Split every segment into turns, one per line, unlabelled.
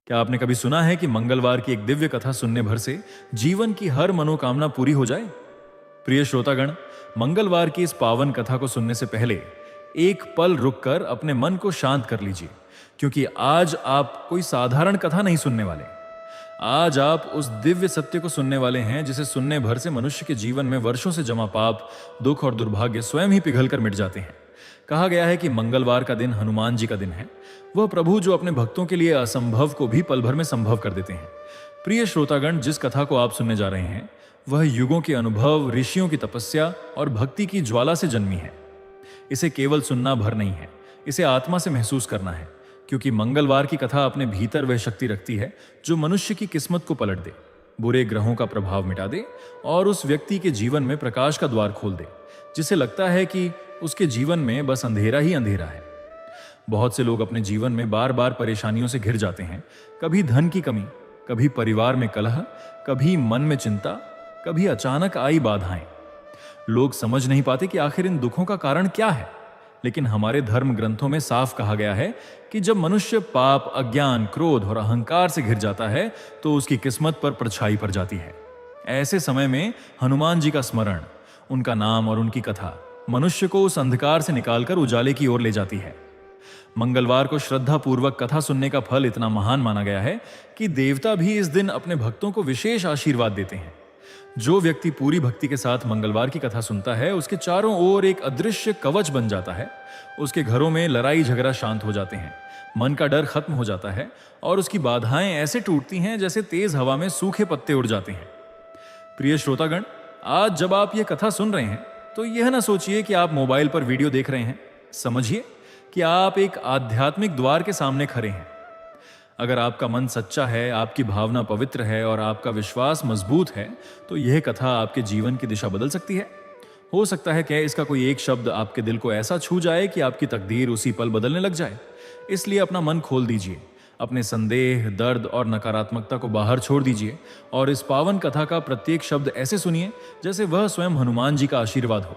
क्या आपने कभी सुना है कि मंगलवार की एक दिव्य कथा सुनने भर से जीवन की हर मनोकामना पूरी हो जाए? प्रिय श्रोतागण, मंगलवार की इस पावन कथा को सुनने से पहले एक पल रुककर अपने मन को शांत कर लीजिए, क्योंकि आज आप कोई साधारण कथा नहीं सुनने वाले। आज आप उस दिव्य सत्य को सुनने वाले हैं जिसे सुनने भर से मनुष्य के जीवन में वर्षों से जमा पाप, दुख और दुर्भाग्य स्वयं ही पिघलकर मिट जाते हैं। कहा गया है कि मंगलवार का दिन हनुमान जी का दिन है, वह प्रभु जो अपने भक्तों के लिए असंभव को भी पल भर में संभव कर देते हैं। प्रिय श्रोतागण, जिस कथा को आप सुनने जा रहे हैं वह युगों के अनुभव, ऋषियों की तपस्या और भक्ति की ज्वाला से जन्मी है। इसे केवल सुनना भर नहीं है, इसे आत्मा से महसूस करना है, क्योंकि मंगलवार की कथा अपने भीतर वह शक्ति रखती है जो मनुष्य की किस्मत को पलट दे, बुरे ग्रहों का प्रभाव मिटा दे और उस व्यक्ति के जीवन में प्रकाश का द्वार खोल दे जिसे लगता है कि उसके जीवन में बस अंधेरा ही अंधेरा है। बहुत से लोग अपने जीवन में बार बार परेशानियों से घिर जाते हैं। कभी धन की कमी, कभी परिवार में कलह, कभी मन में चिंता, कभी अचानक आई बाधाएं। लोग समझ नहीं पाते कि आखिर इन दुखों का कारण क्या है। लेकिन हमारे धर्म ग्रंथों में साफ कहा गया है कि जब मनुष्य पाप, अज्ञान, क्रोध और अहंकार से घिर जाता है तो उसकी किस्मत पर परछाई पड़ जाती है। ऐसे समय में हनुमान जी का स्मरण, उनका नाम और उनकी कथा मनुष्य को उस अंधकार से निकालकर उजाले की ओर ले जाती है। मंगलवार को श्रद्धा पूर्वक कथा सुनने का फल इतना महान माना गया है कि देवता भी इस दिन अपने भक्तों को विशेष आशीर्वाद देते हैं। जो व्यक्ति पूरी भक्ति के साथ मंगलवार की कथा सुनता है उसके चारों ओर एक अदृश्य कवच बन जाता है। उसके घरों में लड़ाई झगड़ा शांत हो जाते हैं, मन का डर खत्म हो जाता है और उसकी बाधाएं ऐसे टूटती हैं जैसे तेज हवा में सूखे पत्ते उड़ जाते हैं। प्रिय श्रोतागण, आज जब आप ये कथा सुन रहे हैं तो यह ना सोचिए कि आप मोबाइल पर वीडियो देख रहे हैं। समझिए कि आप एक आध्यात्मिक द्वार के सामने खड़े हैं। अगर आपका मन सच्चा है, आपकी भावना पवित्र है और आपका विश्वास मजबूत है तो यह कथा आपके जीवन की दिशा बदल सकती है। हो सकता है कि इसका कोई एक शब्द आपके दिल को ऐसा छू जाए कि आपकी तकदीर उसी पल बदलने लग जाए। इसलिए अपना मन खोल दीजिए, अपने संदेह, दर्द और नकारात्मकता को बाहर छोड़ दीजिए और इस पावन कथा का प्रत्येक शब्द ऐसे सुनिए जैसे वह स्वयं हनुमान जी का आशीर्वाद हो,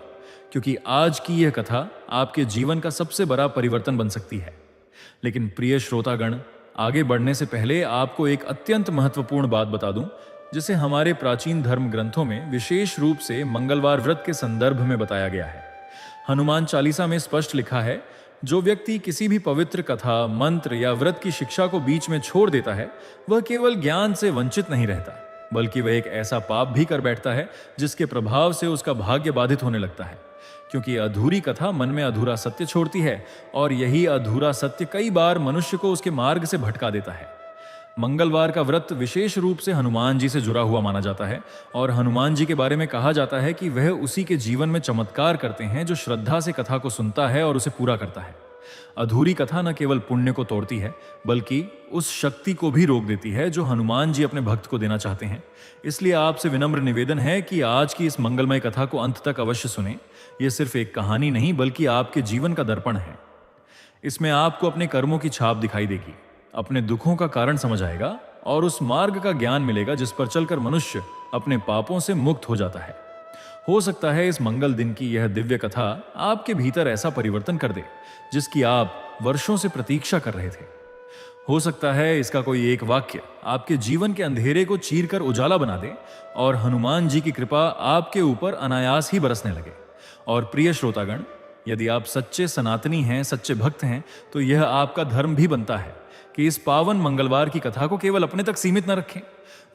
क्योंकि आज की यह कथा आपके जीवन का सबसे बड़ा परिवर्तन बन सकती है। लेकिन प्रिय श्रोतागण, आगे बढ़ने से पहले आपको एक अत्यंत महत्वपूर्ण बात बता दूं, जिसे हमारे प्राचीन धर्म ग्रंथों में विशेष रूप से मंगलवार व्रत के संदर्भ में बताया गया है। हनुमान चालीसा में स्पष्ट लिखा है, जो व्यक्ति किसी भी पवित्र कथा, मंत्र या व्रत की शिक्षा को बीच में छोड़ देता है वह केवल ज्ञान से वंचित नहीं रहता, बल्कि वह एक ऐसा पाप भी कर बैठता है जिसके प्रभाव से उसका भाग्य बाधित होने लगता है। क्योंकि अधूरी कथा मन में अधूरा सत्य छोड़ती है और यही अधूरा सत्य कई बार मनुष्य को उसके मार्ग से भटका देता है। मंगलवार का व्रत विशेष रूप से हनुमान जी से जुड़ा हुआ माना जाता है और हनुमान जी के बारे में कहा जाता है कि वह उसी के जीवन में चमत्कार करते हैं जो श्रद्धा से कथा को सुनता है और उसे पूरा करता है। अधूरी कथा न केवल पुण्य को तोड़ती है बल्कि उस शक्ति को भी रोक देती है जो हनुमान जी अपने भक्त को देना चाहते हैं। इसलिए आपसे विनम्र निवेदन है कि आज की इस मंगलमय कथा को अंत तक अवश्य सुने। यह सिर्फ एक कहानी नहीं बल्कि आपके जीवन का दर्पण है। इसमें आपको अपने कर्मों की छाप दिखाई देगी, अपने दुखों का कारण समझ आएगा और उस मार्ग का ज्ञान मिलेगा जिस पर चलकर मनुष्य अपने पापों से मुक्त हो जाता है। हो सकता है इस मंगल दिन की यह दिव्य कथा आपके भीतर ऐसा परिवर्तन कर दे जिसकी आप वर्षों से प्रतीक्षा कर रहे थे। हो सकता है इसका कोई एक वाक्य आपके जीवन के अंधेरे को चीरकर उजाला बना दे और हनुमान जी की कृपा आपके ऊपर अनायास ही बरसने लगे। और प्रिय श्रोतागण, यदि आप सच्चे सनातनी हैं, सच्चे भक्त हैं, तो यह आपका धर्म भी बनता है कि इस पावन मंगलवार की कथा को केवल अपने तक सीमित न रखें।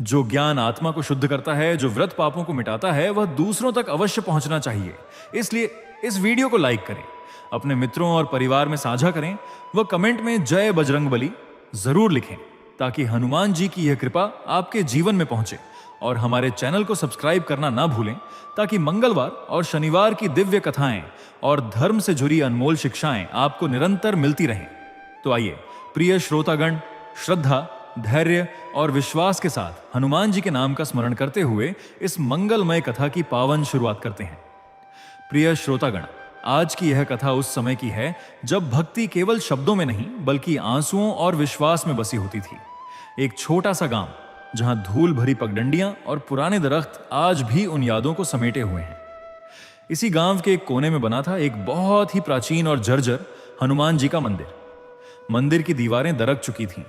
जो ज्ञान आत्मा को शुद्ध करता है, जो व्रत पापों को मिटाता है, वह दूसरों तक अवश्य पहुंचना चाहिए। इसलिए इस वीडियो को लाइक करें, अपने मित्रों और परिवार में साझा करें, वह कमेंट में जय बजरंगबली जरूर लिखें ताकि हनुमान जी की यह कृपा आपके जीवन में पहुंचे। और हमारे चैनल को सब्सक्राइब करना ना भूलें ताकि मंगलवार और शनिवार की दिव्य कथाएं और धर्म से जुड़ी अनमोल शिक्षाएं आपको निरंतर मिलती रहें। तो आइए प्रिय श्रोतागण, श्रद्धा, धैर्य और विश्वास के साथ हनुमान जी के नाम का स्मरण करते हुए इस मंगलमय कथा की पावन शुरुआत करते हैं। प्रिय श्रोतागण, आज की यह कथा उस समय की है जब भक्ति केवल शब्दों में नहीं बल्कि आंसुओं और विश्वास में बसी होती थी। एक छोटा सा गांव जहां धूल भरी पगडंडियां और पुराने दरख्त आज भी उन यादों को समेटे हुए हैं। इसी गांव के एक कोने में बना था एक बहुत ही प्राचीन और जर्जर हनुमान जी का मंदिर। मंदिर की दीवारें दरक चुकी थीं,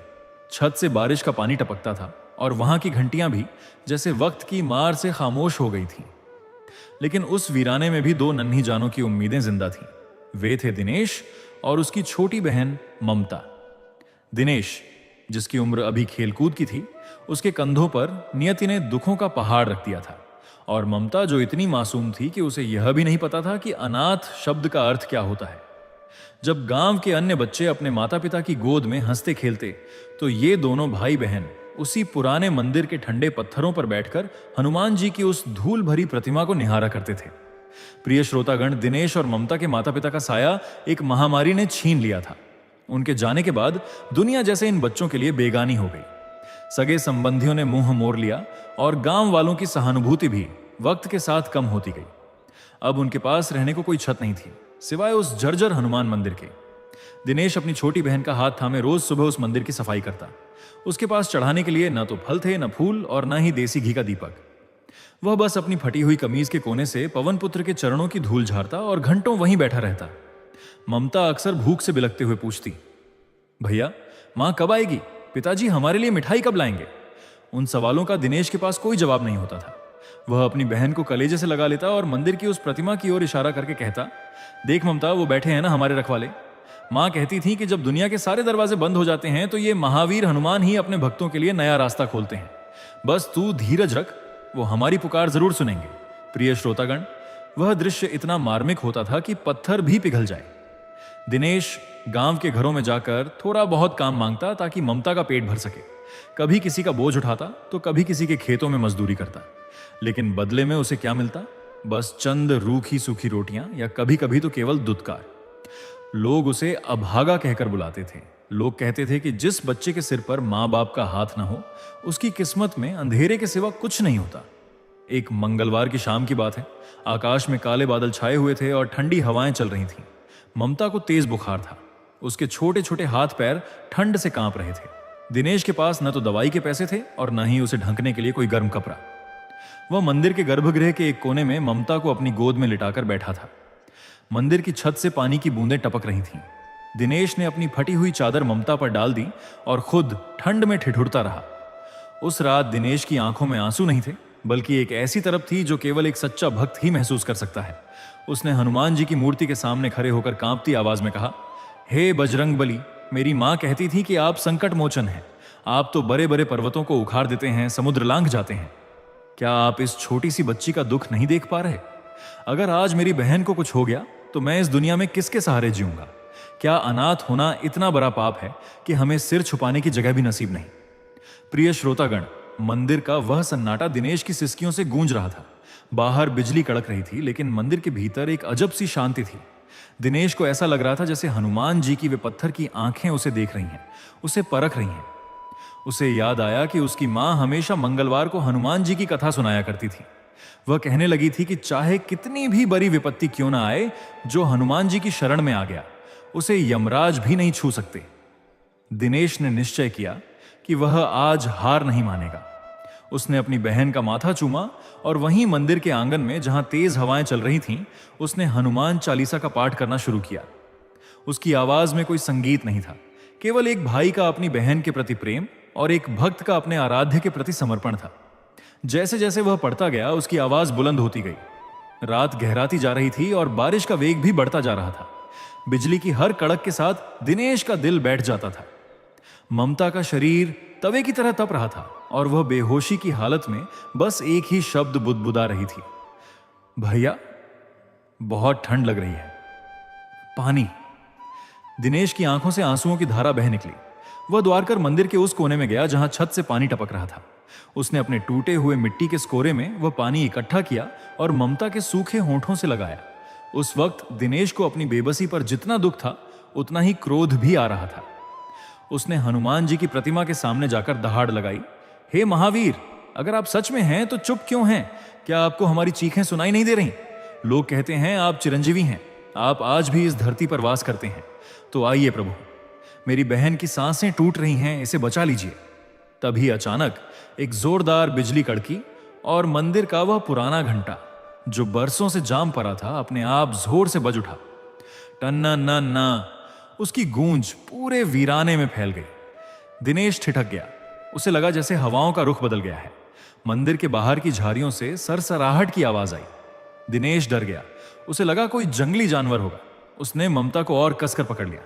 छत से बारिश का पानी टपकता था और वहां की घंटियां भी जैसे वक्त की मार से खामोश हो गई थीं। लेकिन उस वीराने में भी दो नन्ही जानों की उम्मीदें जिंदा थीं। वे थे दिनेश और उसकी छोटी बहन ममता। दिनेश, जिसकी उम्र अभी खेलकूद की थी, उसके कंधों पर नियति ने दुखों का पहाड़ रख दिया था। और ममता, जो इतनी मासूम थी कि उसे यह भी नहीं पता था कि अनाथ शब्द का अर्थ क्या होता है। जब गांव के अन्य बच्चे अपने माता पिता की गोद में हंसते खेलते, तो ये दोनों भाई बहन उसी पुराने मंदिर के ठंडे पत्थरों पर बैठकर हनुमान जी की उस धूल भरी प्रतिमा को निहारा करते थे। प्रिय श्रोतागण, दिनेश और ममता के माता पिता का साया एक महामारी ने छीन लिया था। उनके जाने के बाद दुनिया जैसे इन बच्चों के लिए बेगानी हो गई। सगे संबंधियों ने मुंह मोड़ लिया और गांव वालों की सहानुभूति भी वक्त के साथ कम होती गई। अब उनके पास रहने को कोई छत नहीं थी, सिवाय उस जर्जर हनुमान मंदिर के। दिनेश अपनी छोटी बहन का हाथ थामे रोज सुबह उस मंदिर की सफाई करता। उसके पास चढ़ाने के लिए न तो फल थे, न फूल, और न ही देसी घी का दीपक। वह बस अपनी फटी हुई कमीज के कोने से पवन पुत्र के चरणों की धूल झाड़ता और घंटों वहीं बैठा रहता। ममता अक्सर भूख से बिलखते हुए पूछती, भैया, मां कब आएगी? पिताजी हमारे लिए मिठाई कब लाएंगे? उन सवालों का दिनेश के पास कोई जवाब नहीं होता था। वह अपनी बहन को कलेजे से लगा लेता और मंदिर की उस प्रतिमा की ओर इशारा करके कहता, देख ममता, वो बैठे हैं ना हमारे रखवाले। मां कहती थी कि जब दुनिया के सारे दरवाजे बंद हो जाते हैं तो ये महावीर हनुमान ही अपने भक्तों के लिए नया रास्ता खोलते हैं। बस तू धीरज रख, वो हमारी पुकार जरूर सुनेंगे। प्रिय श्रोतागण, वह दृश्य इतना मार्मिक होता था कि पत्थर भी पिघल जाए। दिनेश गांव के घरों में जाकर थोड़ा बहुत काम मांगता ताकि ममता का पेट भर सके। कभी किसी का बोझ उठाता तो कभी किसी के खेतों में मजदूरी करता। लेकिन बदले में उसे क्या मिलता? बस चंद रूखी सूखी रोटियां, या कभी कभी तो केवल दुत्कार। लोग उसे अभागा कहकर बुलाते थे। लोग कहते थे कि जिस बच्चे के सिर पर माँ बाप का हाथ ना हो, उसकी किस्मत में अंधेरे के सिवा कुछ नहीं होता। एक मंगलवार की शाम की बात है। आकाश में काले बादल छाए हुए थे और ठंडी हवाएं चल रही थीं। ममता को तेज बुखार था। उसके छोटे छोटे हाथ पैर ठंड से कांप रहे थे। दिनेश के पास न तो दवाई के पैसे थे और न ही उसे ढंकने के लिए कोई गर्म कपड़ा। वह मंदिर के गर्भगृह के एक कोने में ममता को अपनी गोद में लिटाकर बैठा था। मंदिर की छत से पानी की बूंदें टपक रही थीं। दिनेश ने अपनी फटी हुई चादर ममता पर डाल दी और खुद ठंड में ठिठुरता रहा। उस रात दिनेश की आंखों में आंसू नहीं थे, बल्कि एक ऐसी तरफ थी जो केवल एक सच्चा भक्त ही महसूस कर सकता है। उसने हनुमान जी की मूर्ति के सामने खड़े होकर कांपती आवाज में कहा, हे बजरंग बली, मेरी मां कहती थी कि आप संकट मोचन हैं। आप तो बड़े बड़े पर्वतों को उखाड़ देते हैं, समुद्र लांघ जाते हैं। क्या आप इस छोटी सी बच्ची का दुख नहीं देख पा रहे? अगर आज मेरी बहन को कुछ हो गया तो मैं इस दुनिया में किसके सहारे जीऊंगा? क्या अनाथ होना इतना बड़ा पाप है कि हमें सिर छुपाने की जगह भी नसीब नहीं? प्रिय श्रोतागण, मंदिर का वह सन्नाटा दिनेश की सिसकियों से गूंज रहा था। बाहर बिजली कड़क रही थी, लेकिन मंदिर के भीतर एक अजब सी शांति थी। दिनेश को ऐसा लग रहा था जैसे हनुमान जी की वे पत्थर की आंखें उसे देख रही हैं, उसे परख रही हैं। उसे याद आया कि उसकी मां हमेशा मंगलवार को हनुमान जी की कथा सुनाया करती थी। वह कहने लगी थी कि चाहे कितनी भी बड़ी विपत्ति क्यों ना आए, जो हनुमान जी की शरण में आ गया उसे यमराज भी नहीं छू सकते। दिनेश ने निश्चय किया कि वह आज हार नहीं मानेगा। उसने अपनी बहन का माथा चूमा और वहीं मंदिर के आंगन में, जहां तेज हवाएं चल रही थीं, उसने हनुमान चालीसा का पाठ करना शुरू किया। उसकी आवाज में कोई संगीत नहीं था, केवल एक भाई का अपनी बहन के प्रति प्रेम और एक भक्त का अपने आराध्य के प्रति समर्पण था। जैसे जैसे वह पढ़ता गया, उसकी आवाज बुलंद होती गई। रात गहराती जा रही थी और बारिश का वेग भी बढ़ता जा रहा था। बिजली की हर कड़क के साथ दिनेश का दिल बैठ जाता था। ममता का शरीर तवे की तरह तप रहा था और वह बेहोशी की हालत में बस एक ही शब्द बुदबुदा रही थी, भैया, बहुत ठंड लग रही है। पानी। दिनेश की आंखों से आंसुओं की धारा बह निकली। वह द्वार कर मंदिर के उस कोने में गया जहां छत से पानी टपक रहा था। उसने अपने टूटे हुए मिट्टी के स्कोरे में वह पानी इकट्ठा किया और ममता के सूखे होंठों से लगाया। उस वक्त दिनेश को अपनी बेबसी पर जितना दुख था, उतना ही क्रोध भी आ रहा था। उसने हनुमान जी की प्रतिमा के सामने जाकर दहाड़ लगाई, हे महावीर, अगर आप सच में हैं तो चुप क्यों हैं? क्या आपको हमारी चीखें सुनाई नहीं दे रही? लोग कहते हैं आप चिरंजीवी हैं, आप आज भी इस धरती पर वास करते हैं। तो आइए प्रभु, मेरी बहन की सांसें टूट रही हैं, इसे बचा लीजिए। तभी अचानक एक जोरदार बिजली कड़की और मंदिर का वह पुराना घंटा, जो बरसों से जाम पड़ा था, अपने आप जोर से बज उठा। टन्ना ना ना, उसकी गूंज पूरे वीराने में फैल गई। दिनेश ठिठक गया। उसे लगा जैसे हवाओं का रुख बदल गया है। मंदिर के बाहर की झाड़ियों से सरसराहट की आवाज आई। दिनेश डर गया। उसे लगा कोई जंगली जानवर होगा। उसने ममता को और कसकर पकड़ लिया।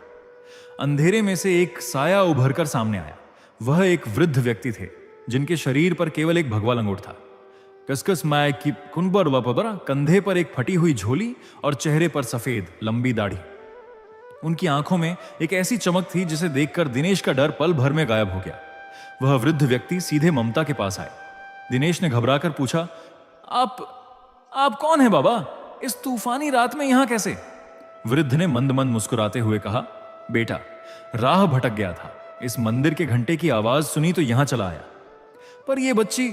अंधेरे में से एक साया उभरकर सामने आया। वह एक वृद्ध व्यक्ति थे जिनके शरीर पर केवल एक भगवा लंगोट था। कसकस माय की कुनबर वपबरा, कंधे पर एक फटी हुई झोली और चेहरे पर सफेद लंबी दाढ़ी। उनकी आंखों में एक ऐसी चमक थी जिसे देखकर दिनेश का डर पल भर में गायब हो गया। वह वृद्ध व्यक्ति सीधे ममता के पास आए। दिनेश ने घबराकर पूछा, आप कौन है बाबा? इस तूफानी रात में यहां कैसे? वृद्ध ने मंद मंद मुस्कुराते हुए कहा, बेटा, राह भटक गया था। इस मंदिर के घंटे की आवाज सुनी तो यहां चला आया। पर यह बच्ची,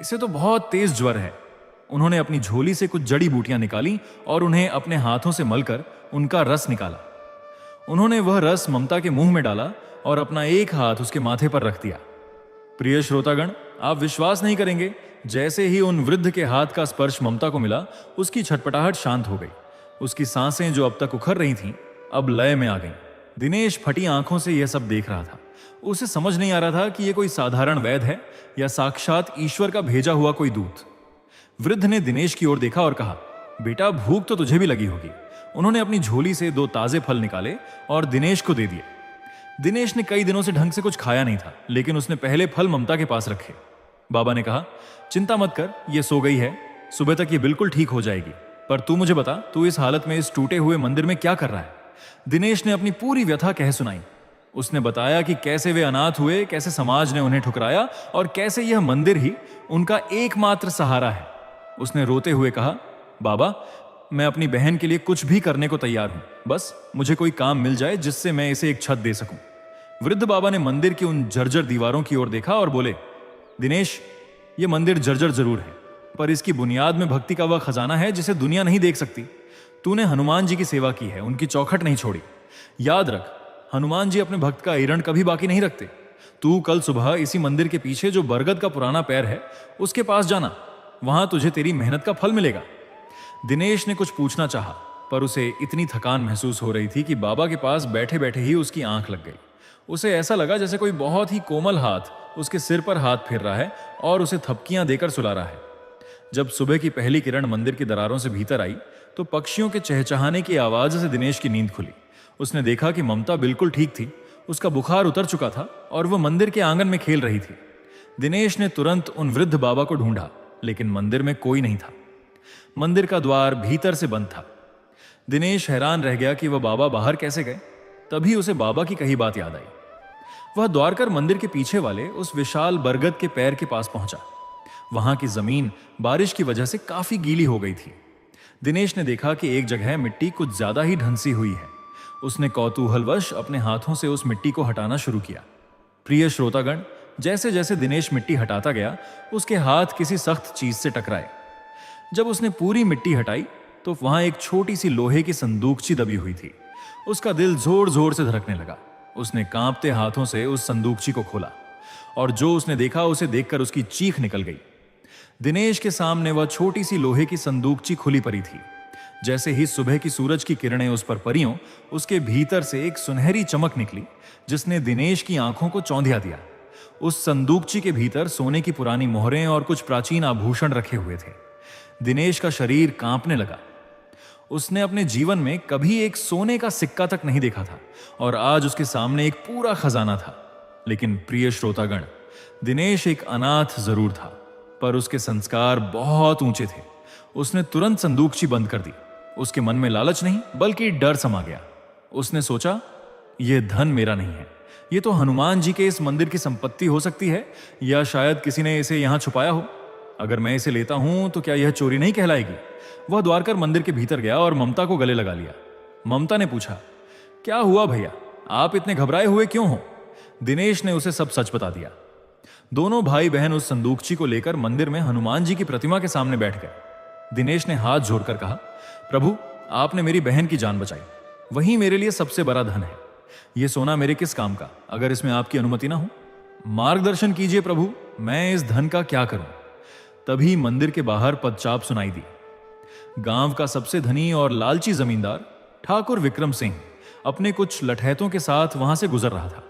इसे तो बहुत तेज ज्वर है। उन्होंने अपनी झोली से कुछ जड़ी बूटियां निकाली और उन्हें अपने हाथों से मलकर उनका रस निकाला। उन्होंने वह रस ममता के मुंह में डाला और अपना एक हाथ उसके माथे पर रख दिया। प्रिय श्रोतागण, आप विश्वास नहीं करेंगे, जैसे ही उन वृद्ध के हाथ का स्पर्श ममता को मिला, उसकी छटपटाहट शांत हो गई। उसकी सांसें जो अब तक उखड़ रही थीं, अब लय में आ गईं। दिनेश फटी आंखों से यह सब देख रहा था। उसे समझ नहीं आ रहा था कि यह कोई साधारण वैद्य है या साक्षात ईश्वर का भेजा हुआ कोई दूत। वृद्ध ने दिनेश की ओर देखा और कहा, बेटा, भूख तो तुझे भी लगी होगी। उन्होंने अपनी झोली से 2 ताजे फल निकाले और दिनेश को दे दिए। दिनेश ने कई दिनों से ढंग से कुछ खाया नहीं था, लेकिन उसने पहले फल ममता के पास रखे। बाबा ने कहा, चिंता मत कर, ये सो गई है, सुबह तक ये बिल्कुल ठीक हो जाएगी। पर तू मुझे बता, तू इस हालत में इस टूटे हुए मंदिर में क्या कर रहा है? दिनेश ने अपनी पूरी व्यथा कह सुनाई। उसने बताया कि कैसे वे अनाथ हुए, कैसे समाज ने उन्हें ठुकराया और कैसे यह मंदिर ही उनका एकमात्र सहारा है। उसने रोते हुए कहा, बाबा, मैं अपनी बहन के लिए कुछ भी करने को तैयार हूं। बस मुझे कोई काम मिल जाए जिससे मैं इसे एक छत दे सकूं। वृद्ध बाबा ने मंदिर की उन जर्जर दीवारों की ओर देखा और बोले, दिनेश, यह मंदिर जर्जर जरूर है, पर इसकी बुनियाद में भक्ति का वह खजाना है जिसे दुनिया नहीं देख सकती। तूने हनुमान जी की सेवा की है, उनकी चौखट नहीं छोड़ी। याद रख, हनुमान जी अपने भक्त का एरण कभी बाकी नहीं रखते। तू कल सुबह इसी मंदिर के पीछे जो बरगद का पुराना पैर है, उसके पास जाना। वहां तुझे तेरी मेहनत का फल मिलेगा। दिनेश ने कुछ पूछना चाहा, पर उसे इतनी थकान महसूस हो रही थी कि बाबा के पास बैठे बैठे ही उसकी आंख लग गई। उसे ऐसा लगा जैसे कोई बहुत ही कोमल हाथ उसके सिर पर हाथ फेर रहा है और उसे थपकियां देकर सुला रहा है। जब सुबह की पहली किरण मंदिर की दरारों से भीतर आई तो पक्षियों के चहचहाने की आवाज से दिनेश की नींद खुली। उसने देखा कि ममता बिल्कुल ठीक थी। उसका बुखार उतर चुका था और वह मंदिर के आंगन में खेल रही थी। दिनेश ने तुरंत उन वृद्ध बाबा को ढूंढा, लेकिन मंदिर में कोई नहीं था। मंदिर का द्वार भीतर से बंद था। दिनेश हैरान रह गया कि वह बाबा बाहर कैसे गए। तभी उसे बाबा की कही बात याद आई। वह दौड़ कर मंदिर के पीछे वाले उस विशाल बरगद के पैर के पास पहुंचा। वहां की जमीन बारिश की वजह से काफी गीली हो गई थी। दिनेश ने देखा कि एक जगह मिट्टी कुछ ज्यादा ही ढंसी हुई है। उसने कौतूहलवश अपने हाथों से उस मिट्टी को हटाना शुरू किया। प्रिय श्रोतागण, जैसे जैसे दिनेश मिट्टी हटाता गया, उसके हाथ किसी सख्त चीज से टकराए। जब उसने पूरी मिट्टी हटाई तो वहां एक छोटी सी लोहे की संदूकची दबी हुई थी। उसका दिल जोर जोर से धड़कने लगा। उसने कांपते हाथों से उस संदूकची को खोला और जो उसने देखा उसे देखकर उसकी चीख निकल गई। दिनेश के सामने वह छोटी सी लोहे की संदूकची खुली पड़ी थी। जैसे ही सुबह की सूरज की किरणें उस पर पड़ीं, उसके भीतर से एक सुनहरी चमक निकली जिसने दिनेश की आंखों को चौंधिया दिया। उस संदूकची के भीतर सोने की पुरानी मोहरें और कुछ प्राचीन आभूषण रखे हुए थे। दिनेश का शरीर कांपने लगा। उसने अपने जीवन में कभी एक सोने का सिक्का तक नहीं देखा था और आज उसके सामने एक पूरा खजाना था। लेकिन प्रिय श्रोतागण, दिनेश एक अनाथ जरूर था, पर उसके संस्कार बहुत ऊंचे थे। उसने तुरंत संदूकची बंद कर दी। उसके मन में लालच नहीं बल्कि डर समा गया। उसने सोचा, यह धन मेरा नहीं है, यह तो हनुमान जी के इस मंदिर की संपत्ति हो सकती है, या शायद किसी ने इसे यहां छुपाया हो। अगर मैं इसे लेता हूं तो क्या यह चोरी नहीं कहलाएगी? वह द्वार कर मंदिर के भीतर गया और ममता को गले लगा लिया। ममता ने पूछा, क्या हुआ भैया, आप इतने घबराए हुए क्यों हो? दिनेश ने उसे सब सच बता दिया। दोनों भाई बहन उस संदूकची को लेकर मंदिर में हनुमान जी की प्रतिमा के सामने बैठ गए। दिनेश ने हाथ जोड़कर कहा, प्रभु, आपने मेरी बहन की जान बचाई, वही मेरे लिए सबसे बड़ा धन है। यह सोना मेरे किस काम का, अगर इसमें आपकी अनुमति ना हो? मार्गदर्शन कीजिए प्रभु, मैं इस धन का क्या करूं? तभी मंदिर के बाहर पदचाप सुनाई दी। गांव का सबसे धनी और लालची जमींदार ठाकुर विक्रम सिंह अपने कुछ लठैतों के साथ वहां से गुजर रहा था।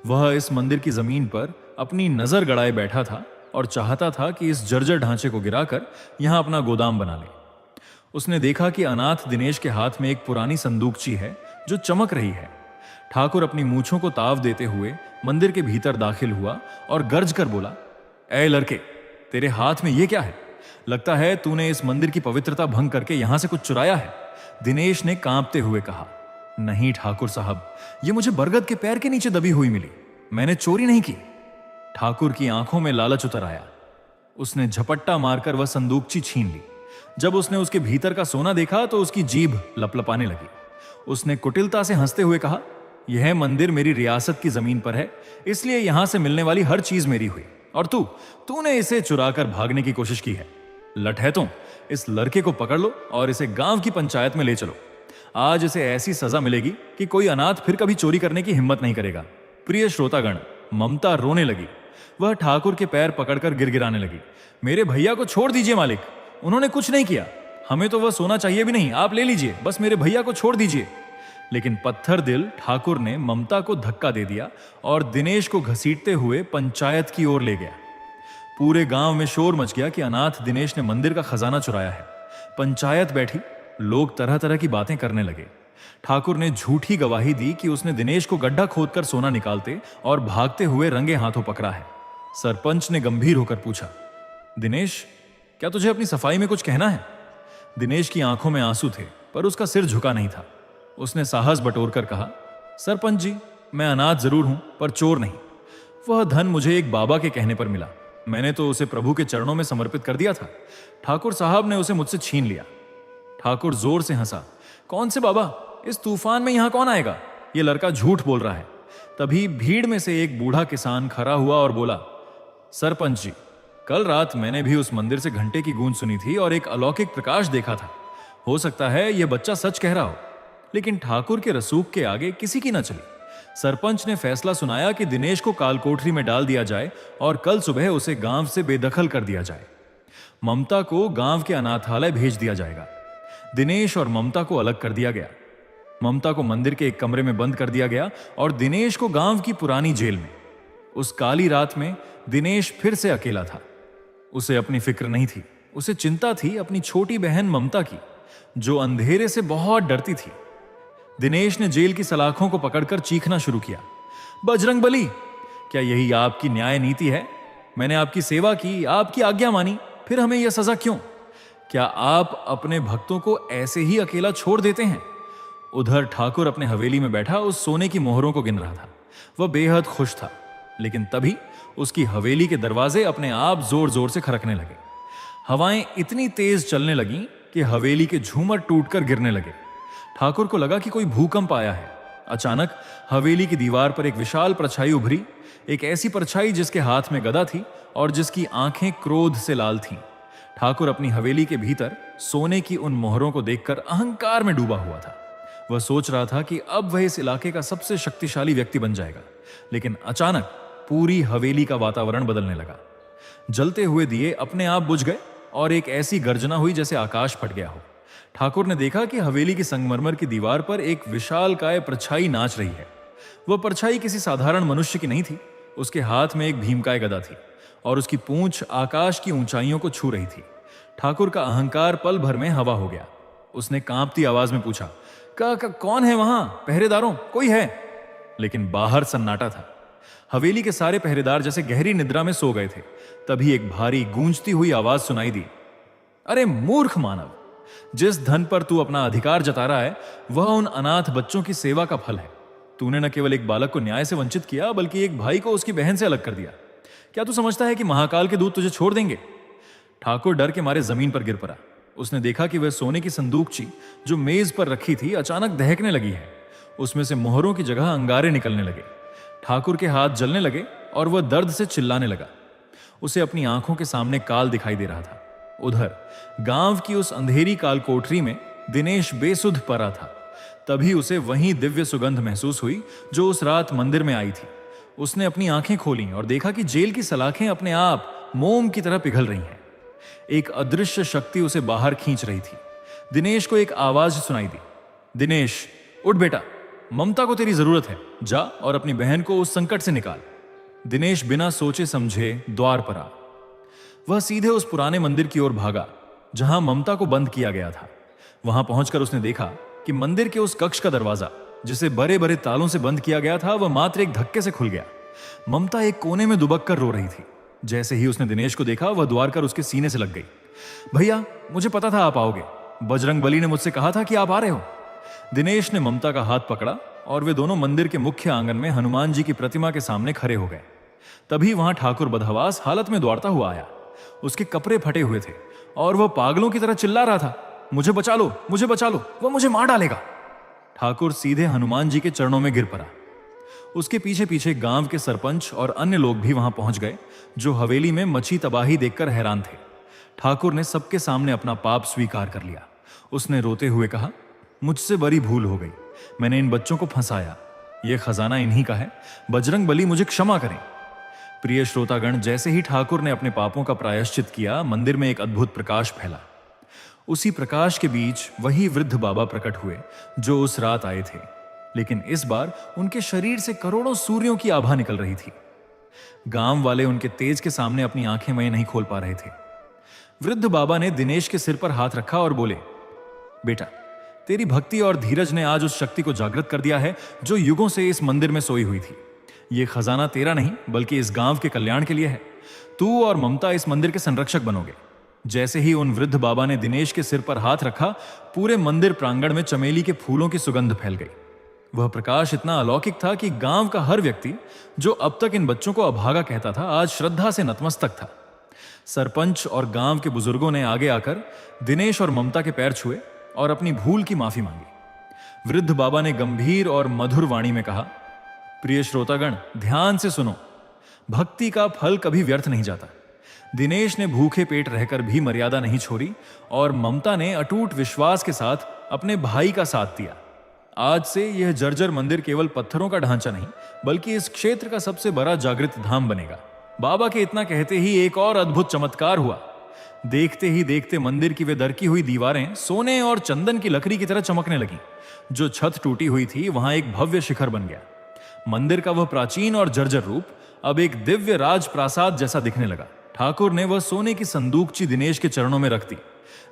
वह इस मंदिर की जमीन पर अपनी नजर गड़ाए बैठा था और चाहता था कि इस जर्जर ढांचे को गिराकर यहां अपना गोदाम बना ले। उसने देखा कि अनाथ दिनेश के हाथ में एक पुरानी संदूकची है जो चमक रही है। ठाकुर अपनी मूंछों को ताव देते हुए मंदिर के भीतर दाखिल हुआ और गर्ज कर बोला, ऐ लड़के, तेरे हाथ में ये क्या है? लगता है तूने इस मंदिर की पवित्रता भंग करके यहां से कुछ चुराया है। दिनेश ने कांपते हुए कहा, नहीं ठाकुर साहब, ये मुझे बरगद के पैर के नीचे दबी हुई मिली, मैंने चोरी नहीं की। ठाकुर की आंखों में लालच उतर आया। उसने झपट्टा मारकर वह संदूकची छीन ली। जब उसने उसके भीतर का सोना देखा तो उसकी जीभ लपलपाने लगी। उसने कुटिलता से हंसते हुए कहा, यह मंदिर मेरी रियासत की जमीन पर है, इसलिए यहां से मिलने वाली हर चीज मेरी हुई, और तूने इसे चुराकर भागने की कोशिश की है। लठैतों, इस लड़के को पकड़ लो और इसे गांव की पंचायत में ले चलो। आज इसे ऐसी सजा मिलेगी कि कोई अनाथ फिर कभी चोरी करने की हिम्मत नहीं करेगा। प्रिय श्रोतागण, ममता रोने लगी। वह ठाकुर के पैर पकड़कर गिड़गिड़ाने लगी, मेरे भैया को छोड़ दीजिए मालिक, उन्होंने कुछ नहीं किया, हमें तो वह सोना चाहिए भी नहीं, आप ले लीजिए, बस मेरे भैया को छोड़ दीजिए। लेकिन पत्थर दिल ठाकुर ने ममता को धक्का दे दिया और दिनेश को घसीटते हुए पंचायत की ओर ले गया। पूरे गांव में शोर मच गया कि अनाथ दिनेश ने मंदिर का खजाना चुराया है। पंचायत बैठी, लोग तरह तरह की बातें करने लगे। ठाकुर ने झूठी गवाही दी कि उसने दिनेश को गड्ढा खोदकर सोना निकालते और भागते हुए रंगे हाथों पकड़ा है। सरपंच ने गंभीर होकर पूछा, दिनेश, क्या तुझे अपनी सफाई में कुछ कहना है? दिनेश की आंखों में आंसू थे, पर उसका सिर झुका नहीं था। उसने साहस बटोरकर कहा, सरपंच जी, मैं अनाथ जरूर हूं पर चोर नहीं। वह धन मुझे एक बाबा के कहने पर मिला, मैंने तो उसे प्रभु के चरणों में समर्पित कर दिया था। ठाकुर साहब ने उसे मुझसे छीन लिया। ठाकुर जोर से हंसा, कौन से बाबा? इस तूफान में यहां कौन आएगा? यह लड़का झूठ बोल रहा है। तभी भीड़ में से एक बूढ़ा किसान खड़ा हुआ और बोला, सरपंच जी, कल रात मैंने भी उस मंदिर से घंटे की गूंज सुनी थी और एक अलौकिक प्रकाश देखा था। हो सकता है यह बच्चा सच कह रहा हो। लेकिन ठाकुर के रसूख के आगे किसी की न चली। सरपंच ने फैसला सुनाया कि दिनेश को कालकोठरी में डाल दिया जाए और कल सुबह उसे गांव से बेदखल कर दिया जाए। ममता को गांव के अनाथालय भेज दिया जाएगा। दिनेश और ममता को अलग कर दिया गया। ममता को मंदिर के एक कमरे में बंद कर दिया गया और दिनेश को गांव की पुरानी जेल में। उस काली रात में दिनेश फिर से अकेला था। उसे अपनी फिक्र नहीं थी, उसे चिंता थी अपनी छोटी बहन ममता की, जो अंधेरे से बहुत डरती थी। दिनेश ने जेल की सलाखों को पकड़कर चीखना शुरू किया, बजरंगबली, क्या यही आपकी न्याय नीति है? मैंने आपकी सेवा की, आपकी आज्ञा मानी, फिर हमें यह सजा क्यों? क्या आप अपने भक्तों को ऐसे ही अकेला छोड़ देते हैं? उधर ठाकुर अपने हवेली में बैठा उस सोने की मोहरों को गिन रहा था। वह बेहद खुश था। लेकिन तभी उसकी हवेली के दरवाजे अपने आप जोर जोर से खड़कने लगे। हवाएं इतनी तेज चलने लगीं कि हवेली के झूमर टूटकर गिरने लगे। ठाकुर को लगा कि कोई भूकंप आया है। अचानक हवेली की दीवार पर एक विशाल परछाई उभरी, एक ऐसी परछाई जिसके हाथ में गदा थी और जिसकी आंखें क्रोध से लाल थीं। ठाकुर अपनी हवेली के भीतर सोने की उन मोहरों को देखकर अहंकार में डूबा हुआ था। वह सोच रहा था कि अब वह इस इलाके का सबसे शक्तिशाली व्यक्ति बन जाएगा। लेकिन अचानक पूरी हवेली का वातावरण बदलने लगा। जलते हुए दिए अपने आप बुझ गए और एक ऐसी गर्जना हुई जैसे आकाश फट गया हो। ठाकुर ने देखा कि हवेली की संगमरमर की दीवार पर एक विशालकाय परछाई नाच रही है। वह परछाई किसी साधारण मनुष्य की नहीं थी। उसके हाथ में एक भीमकाय गदा थी और उसकी पूंछ आकाश की ऊंचाइयों को छू रही थी। ठाकुर का अहंकार पल भर में हवा हो गया। उसने कांपती आवाज में पूछा, कौन है वहां? पहरेदारों, कोई है? लेकिन बाहर सन्नाटा था। हवेली के सारे पहरेदार जैसे गहरी निद्रा में सो गए थे। तभी एक भारी गूंजती हुई आवाज सुनाई दी, अरे मूर्ख मानव, जिस धन पर तू अपना अधिकार जता रहा है वह उन अनाथ बच्चों की सेवा का फल है। तूने न केवल एक बालक को न्याय से वंचित किया बल्कि एक भाई को उसकी बहन से अलग कर दिया। क्या तू समझता है कि महाकाल के दूत तुझे छोड़ देंगे? ठाकुर डर के मारे जमीन पर गिर पड़ा। उसने देखा कि वह सोने की संदूकची जो मेज पर रखी थी अचानक दहकने लगी है। उसमें से मोहरों की जगह अंगारे निकलने लगे। ठाकुर के हाथ जलने लगे और वह दर्द से चिल्लाने लगा। उसे अपनी आंखों के सामने काल दिखाई दे रहा था। उधर गांव की उस अंधेरी काल कोठरी में दिनेश बेसुध पड़ा था। तभी उसे वही दिव्य सुगंध महसूस हुई जो उस रात मंदिर में आई थी। उसने अपनी आंखें खोलीं और देखा कि जेल की सलाखें अपने आप मोम की तरह पिघल रही हैं। एक अदृश्य शक्ति उसे बाहर खींच रही थी। दिनेश को एक आवाज सुनाई दी, दिनेश, उठ बेटा, ममता को तेरी जरूरत है, जा और अपनी बहन को उस संकट से निकाल। दिनेश बिना सोचे समझे द्वार पर आ। वह सीधे उस पुराने मंदिर की ओर भागा जहां ममता को बंद किया गया था। वहां पहुंचकर उसने देखा कि मंदिर के उस कक्ष का दरवाजा, जिसे बड़े बड़े तालों से बंद किया गया था, वह मात्र एक धक्के से खुल गया। ममता एक कोने में दुबक कर रो रही थी। जैसे ही उसने दिनेश को देखा, वह द्वार कर उसके सीने से लग गई। भैया, मुझे पता था आप आओगे। बजरंगबली ने मुझसे कहा था कि आप आ रहे हो। दिनेश ने ममता का हाथ पकड़ा और वे दोनों मंदिर के मुख्य आंगन में हनुमान जी की प्रतिमा के सामने खड़े हो गए। तभी वहां ठाकुर बदहवास हालत में दौड़ता हुआ आया। उसके कपड़े फटे हुए थे और वह पागलों की तरह चिल्ला रहा था, मुझे बचा लो, मुझे बचा लो, वह मुझे मार डालेगा। ठाकुर सीधे हनुमान जी के चरणों में गिर पड़ा। उसके पीछे पीछे गांव के सरपंच और अन्य लोग भी वहां पहुंच गए, जो हवेली में मची तबाही देखकर हैरान थे। ठाकुर ने सबके सामने अपना पाप स्वीकार कर लिया। उसने रोते हुए कहा, मुझसे बड़ी भूल हो गई, मैंने इन बच्चों को फंसाया, यह खजाना इन्हीं का है, बजरंगबली मुझे क्षमा करें। प्रिय श्रोतागण, जैसे ही ठाकुर ने अपने पापों का प्रायश्चित किया, मंदिर में एक अद्भुत प्रकाश फैला। उसी प्रकाश के बीच वही वृद्ध बाबा प्रकट हुए जो उस रात आए थे, लेकिन इस बार उनके शरीर से करोड़ों सूर्यों की आभा निकल रही थी। गांव वाले उनके तेज के सामने अपनी आंखें मैं नहीं खोल पा रहे थे। वृद्ध बाबा ने दिनेश के सिर पर हाथ रखा और बोले, बेटा, तेरी भक्ति और धीरज ने आज उस शक्ति को जागृत कर दिया है जो युगों से इस मंदिर में सोई हुई थी। यह खजाना तेरा नहीं बल्कि इस गांव के कल्याण के लिए है। तू और ममता इस मंदिर के संरक्षक बनोगे। जैसे ही उन वृद्ध बाबा ने दिनेश के सिर पर हाथ रखा, पूरे मंदिर प्रांगण में चमेली के फूलों की सुगंध फैल गई। वह प्रकाश इतना अलौकिक था कि गांव का हर व्यक्ति, जो अब तक इन बच्चों को अभागा कहता था, आज श्रद्धा से नतमस्तक था। सरपंच और गांव के बुजुर्गों ने आगे आकर दिनेश और ममता के पैर छुए और अपनी भूल की माफी मांगी। वृद्ध बाबा ने गंभीर और मधुर वाणी में कहा, प्रिय श्रोतागण, ध्यान से सुनो, भक्ति का फल कभी व्यर्थ नहीं जाता। दिनेश ने भूखे पेट रहकर भी मर्यादा नहीं छोड़ी और ममता ने अटूट विश्वास के साथ अपने भाई का साथ दिया। आज से यह जर्जर मंदिर केवल पत्थरों का ढांचा नहीं बल्कि इस क्षेत्र का सबसे बड़ा जागृत धाम बनेगा। बाबा के इतना कहते ही एक और अद्भुत चमत्कार हुआ। देखते ही देखते मंदिर की वे दरकी हुई दीवारें सोने और चंदन की लकड़ी की तरह चमकने लगीं। जो छत टूटी हुई थी, वहां एक भव्य शिखर बन गया। मंदिर का वह प्राचीन और जर्जर रूप अब एक दिव्य राजप्रासाद जैसा दिखने लगा। ठाकुर ने वह सोने की संदूकची दिनेश के चरणों में रख दी।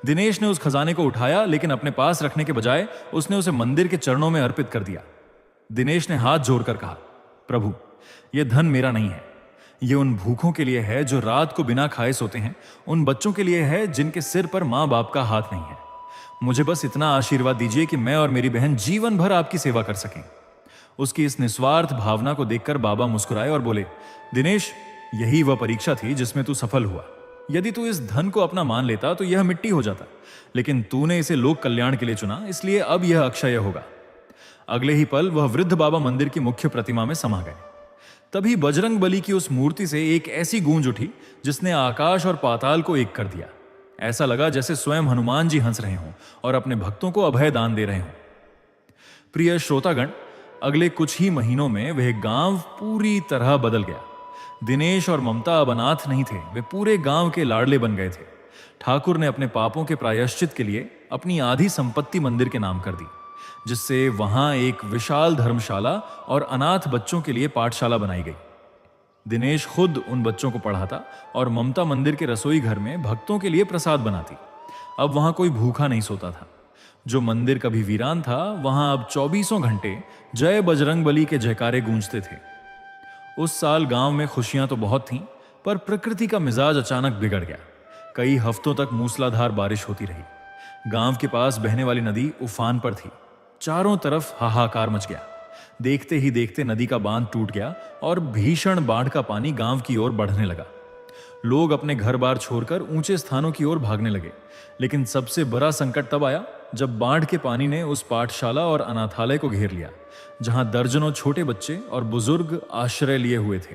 दिनेश ने उस खजाने को उठाया, लेकिन अपने पास रखने के बजाय उसने उसे मंदिर के चरणों में अर्पित कर दिया। दिनेश ने हाथ जोड़कर कहा, प्रभु, यह धन मेरा नहीं है, यह उन भूखों के लिए है जो रात को बिना खाए सोते हैं, उन बच्चों के लिए है जिनके सिर पर माँ बाप का हाथ नहीं है। मुझे बस इतना आशीर्वाद दीजिए कि मैं और मेरी बहन जीवन भर आपकी सेवा कर सकें। उसकी इस निस्वार्थ भावना को देखकर बाबा मुस्कुराए और बोले, दिनेश, यही वह परीक्षा थी जिसमें तू सफल हुआ। यदि तू इस धन को अपना मान लेता तो यह मिट्टी हो जाता, लेकिन तूने इसे लोक कल्याण के लिए चुना, इसलिए अब यह अक्षय होगा। अगले ही पल वह वृद्ध बाबा मंदिर की मुख्य प्रतिमा में समा गए। तभी बजरंगबली की उस मूर्ति से एक ऐसी गूंज उठी जिसने आकाश और पाताल को एक कर दिया। ऐसा लगा जैसे स्वयं हनुमान जी हंस रहे हों और अपने भक्तों को अभय दान दे रहे हों। प्रिय श्रोतागण, अगले कुछ ही महीनों में वह गांव पूरी तरह बदल गया। दिनेश और ममता अब अनाथ नहीं थे, वे पूरे गांव के लाडले बन गए थे। ठाकुर ने अपने पापों के प्रायश्चित के लिए अपनी आधी संपत्ति मंदिर के नाम कर दी, जिससे वहां एक विशाल धर्मशाला और अनाथ बच्चों के लिए पाठशाला बनाई गई। दिनेश खुद उन बच्चों को पढ़ाता और ममता मंदिर के रसोई घर में भक्तों के लिए प्रसाद बनाती। अब वहां कोई भूखा नहीं सोता था। जो मंदिर कभी वीरान था, वहां अब 24 घंटे जय बजरंगबली के जयकारे गूंजते थे। उस साल गांव में खुशियां तो बहुत थीं, पर प्रकृति का मिजाज अचानक बिगड़ गया। कई हफ्तों तक मूसलाधार बारिश होती रही। गांव के पास बहने वाली नदी उफान पर थी। चारों तरफ हाहाकार मच गया। देखते ही देखते नदी का बांध टूट गया और भीषण बाढ़ का पानी गांव की ओर बढ़ने लगा। लोग अपने घर बार छोड़कर ऊंचे स्थानों की ओर भागने लगे। लेकिन सबसे बड़ा संकट तब आया जब बाढ़ के पानी ने उस पाठशाला और अनाथालय को घेर लिया, जहां दर्जनों छोटे बच्चे और बुजुर्ग आश्रय लिए हुए थे।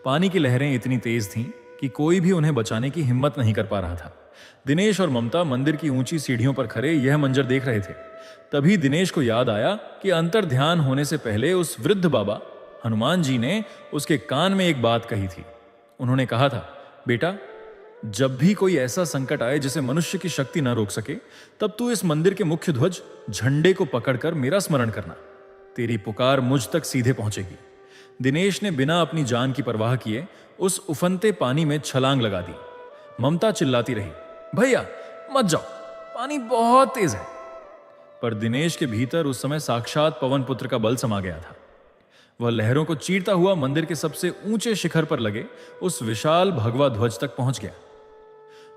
पानी की लहरें इतनी तेज थीं कि कोई भी उन्हें बचाने की हिम्मत नहीं कर पा रहा था। दिनेश और ममता मंदिर की ऊंची सीढ़ियों पर खड़े यह मंजर देख रहे थे। तभी दिनेश को याद आया कि अंतर ध्यान होने से पहले उस वृद्ध बाबा हनुमान जी ने उसके कान में एक बात कही थी। उन्होंने कहा था, बेटा, जब भी कोई ऐसा संकट आए जिसे मनुष्य की शक्ति न रोक सके, तब तू इस मंदिर के मुख्य ध्वज झंडे को पकड़कर मेरा स्मरण करना। तेरी पुकार मुझ तक सीधे पहुंचेगी। दिनेश ने बिना अपनी जान की परवाह किए उस उफनते पानी में छलांग लगा दी। ममता चिल्लाती रही, भैया मत जाओ, पानी बहुत तेज है। पर दिनेश के भीतर उस समय साक्षात पवन पुत्र का बल समा गया था। वह लहरों को चीरता हुआ मंदिर के सबसे ऊंचे शिखर पर लगे उस विशाल भगवा ध्वज तक पहुंच गया।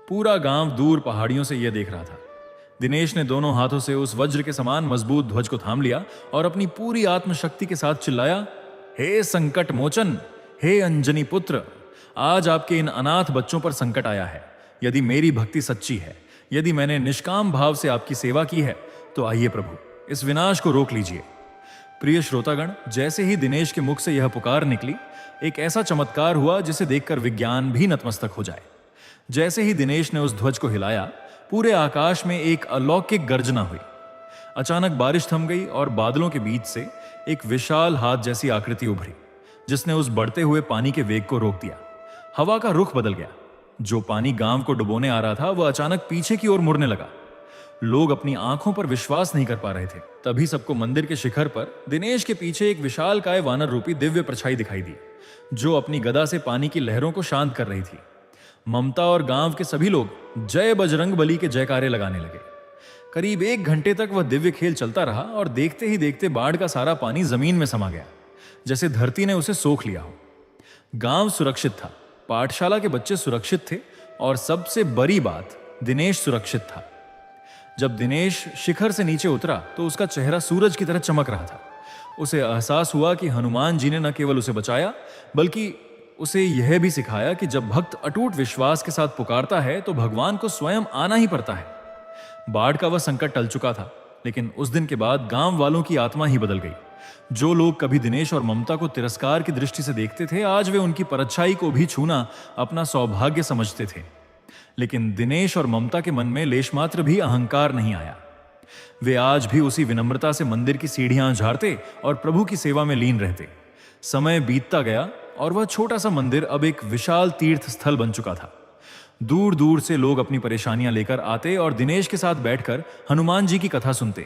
पूरा गांव दूर पहाड़ियों से यह देख रहा था। दिनेश ने दोनों हाथों से उस वज्र के समान मजबूत ध्वज को थाम लिया और अपनी पूरी आत्मशक्ति के साथ चिल्लाया, हे संकट मोचन, हे अंजनी पुत्र, आज आपके इन अनाथ बच्चों पर संकट आया है। यदि मेरी भक्ति सच्ची है, यदि मैंने निष्काम भाव से आपकी सेवा की है, तो आइए प्रभु, इस विनाश को रोक लीजिए। प्रिय श्रोतागण, जैसे ही दिनेश के मुख से यह पुकार निकली, एक ऐसा चमत्कार हुआ जिसे देखकर विज्ञान भी नतमस्तक हो जाए। जैसे ही दिनेश ने उस ध्वज को हिलाया, पूरे आकाश में एक अलौकिक गर्जना हुई। अचानक बारिश थम गई और बादलों के बीच से एक विशाल हाथ जैसी आकृति उभरी, जिसने उस बढ़ते हुए पानी के वेग को रोक दिया। हवा का रुख बदल गया। जो पानी गांव को डुबोने आ रहा था, वह अचानक पीछे की ओर मुड़ने लगा। लोग अपनी आंखों पर विश्वास नहीं कर पा रहे थे। तभी सबको मंदिर के शिखर पर दिनेश के पीछे एक विशालकाय वानर रूपी दिव्य परछाई दिखाई दी, जो अपनी गदा से पानी की लहरों को शांत कर रही थी। ममता और गांव के सभी लोग जय बजरंग बली के जयकारे लगाने लगे। करीब 1 घंटे तक वह दिव्य खेल चलता रहा और देखते ही देखते बाढ़ का सारा पानी जमीन में समा गया, जैसे धरती ने उसे सोख लिया हो। गांव सुरक्षित था, पाठशाला के बच्चे सुरक्षित थे और सबसे बड़ी बात, दिनेश सुरक्षित था। जब दिनेश शिखर से नीचे उतरा तो उसका चेहरा सूरज की तरह चमक रहा था। उसे एहसास हुआ कि हनुमान जी ने न केवल उसे बचाया, बल्कि उसे यह भी सिखाया कि जब भक्त अटूट विश्वास के साथ पुकारता है तो भगवान को स्वयं आना ही पड़ता है। बाढ़ का वह संकट टल चुका था, लेकिन उस दिन के बाद गांव वालों की आत्मा ही बदल गई। जो लोग कभी दिनेश और ममता को तिरस्कार की दृष्टि से देखते थे, आज वे उनकी परछाई को भी छूना अपना सौभाग्य समझते थे। लेकिन दिनेश और ममता के मन में लेशमात्र भी अहंकार नहीं आया। वे आज भी उसी विनम्रता से मंदिर की सीढ़ियां झाड़ते और प्रभु की सेवा में लीन रहते। समय बीतता गया और वह छोटा सा मंदिर अब एक विशाल तीर्थ स्थल बन चुका था। दूर दूर से लोग अपनी परेशानियां लेकर आते और दिनेश के साथ बैठकर हनुमान जी की कथा सुनते।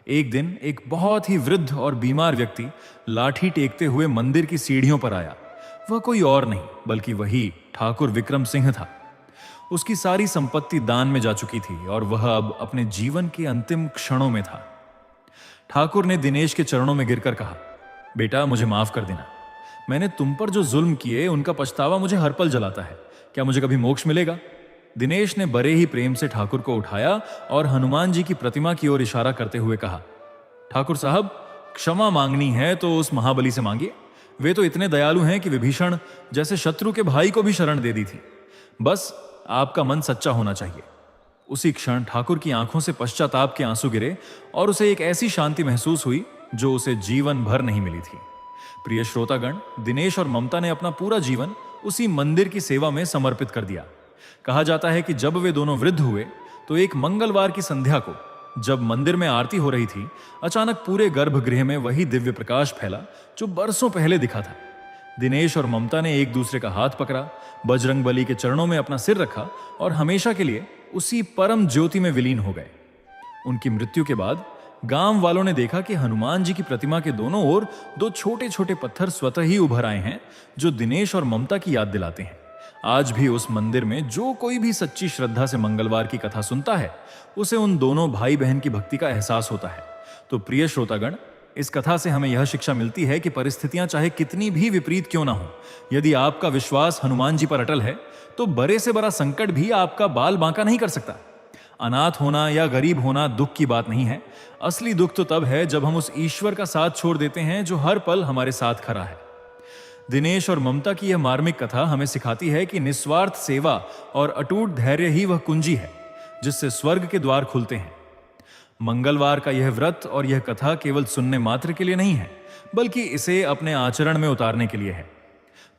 एक दिन एक बहुत ही वृद्ध और बीमार व्यक्ति लाठी टेकते हुए मंदिर की सीढ़ियों पर आया। वह कोई और नहीं बल्कि वही ठाकुर विक्रम सिंह था। उसकी सारी संपत्ति दान में जा चुकी थी और वह अब अपने जीवन के अंतिम क्षणों में था। ठाकुर ने दिनेश के चरणों में गिरकर कहा, बेटा मुझे माफ कर देना। मैंने तुम पर जो जुल्म किए उनका पछतावा मुझे हर पल जलाता है। क्या मुझे कभी मोक्ष मिलेगा? दिनेश ने बड़े ही प्रेम से ठाकुर को उठाया और हनुमान जी की प्रतिमा की ओर इशारा करते हुए कहा, ठाकुर साहब, क्षमा मांगनी है तो उस महाबली से मांगिए। वे तो इतने दयालु हैं कि विभीषण जैसे शत्रु के भाई को भी शरण दे दी थी। बस आपका मन सच्चा होना चाहिए। उसी क्षण ठाकुर की आंखों से पश्चाताप के आंसू गिरे और उसे एक ऐसी शांति महसूस हुई जो उसे जीवन भर नहीं मिली थी। प्रिय श्रोतागण, दिनेश और ममता ने अपना पूरा जीवन उसी मंदिर की सेवा में समर्पित कर दिया। कहा जाता है कि जब वे दोनों वृद्ध हुए तो एक मंगलवार की संध्या को, जब मंदिर में आरती हो रही थी, अचानक पूरे गर्भगृह में वही दिव्य प्रकाश फैला जो बरसों पहले दिखा था। दिनेश और ममता ने एक दूसरे का हाथ पकड़ा, बजरंग बली के चरणों में अपना सिर रखा और हमेशा के लिए उसी परम ज्योति में विलीन हो गए। उनकी मृत्यु के बाद गांव वालों ने देखा कि हनुमान जी की प्रतिमा के दोनों ओर 2 छोटे छोटे पत्थर स्वतः ही उभर आए हैं, जो दिनेश और ममता की याद दिलाते हैं। आज भी उस मंदिर में जो कोई भी सच्ची श्रद्धा से मंगलवार की कथा सुनता है, उसे उन दोनों भाई बहन की भक्ति का एहसास होता है। तो प्रिय श्रोतागण, इस कथा से हमें यह शिक्षा मिलती है कि परिस्थितियां चाहे कितनी भी विपरीत क्यों ना हो, यदि आपका विश्वास हनुमान जी पर अटल है तो बड़े से बड़ा संकट भी आपका बाल बांका नहीं कर सकता। अनाथ होना या गरीब होना दुख की बात नहीं है। असली दुख तो तब है जब हम उस ईश्वर का साथ छोड़ देते हैं जो हर पल हमारे साथ खड़ा है। दिनेश और ममता की यह मार्मिक कथा हमें सिखाती है कि निस्वार्थ सेवा और अटूट धैर्य ही वह कुंजी है जिससे स्वर्ग के द्वार खुलते हैं। मंगलवार का यह व्रत और यह कथा केवल सुनने मात्र के लिए नहीं है, बल्कि इसे अपने आचरण में उतारने के लिए है।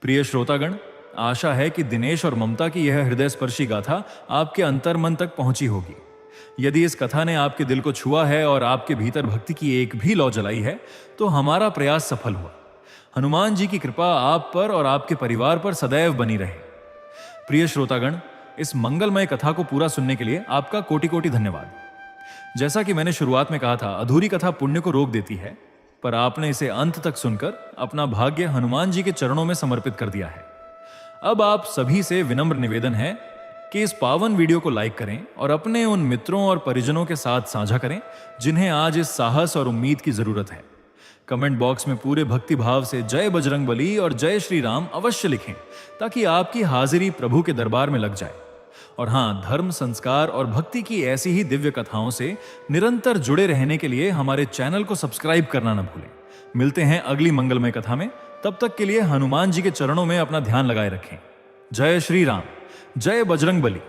प्रिय श्रोतागण, आशा है कि दिनेश और ममता की यह हृदयस्पर्शी गाथा आपके अंतर्मन तक पहुंची होगी। यदि इस कथा ने आपके दिल को छुआ है और आपके भीतर भक्ति की एक भी लौ जलाई है, तो हमारा प्रयास सफल हुआ। हनुमान जी की कृपा आप पर और आपके परिवार पर सदैव बनी रहे। प्रिय श्रोतागण, इस मंगलमय कथा को पूरा सुनने के लिए आपका कोटि कोटि धन्यवाद। जैसा कि मैंने शुरुआत में कहा था, अधूरी कथा पुण्य को रोक देती है, पर आपने इसे अंत तक सुनकर अपना भाग्य हनुमान जी के चरणों में समर्पित कर दिया है। अब आप सभी से विनम्र निवेदन है कि इस पावन वीडियो को लाइक करें और अपने उन मित्रों और परिजनों के साथ साझा करें जिन्हें आज इस साहस और उम्मीद की जरूरत है। कमेंट बॉक्स में पूरे भक्ति भाव से जय बजरंगबली और जय श्री राम अवश्य लिखें ताकि आपकी हाजिरी प्रभु के दरबार में लग जाए। और हाँ, धर्म, संस्कार और भक्ति की ऐसी ही दिव्य कथाओं से निरंतर जुड़े रहने के लिए हमारे चैनल को सब्सक्राइब करना न भूलें। मिलते हैं अगली मंगलमय कथा में। तब तक के लिए हनुमान जी के चरणों में अपना ध्यान लगाए रखें। जय श्री राम, जय बजरंगबली।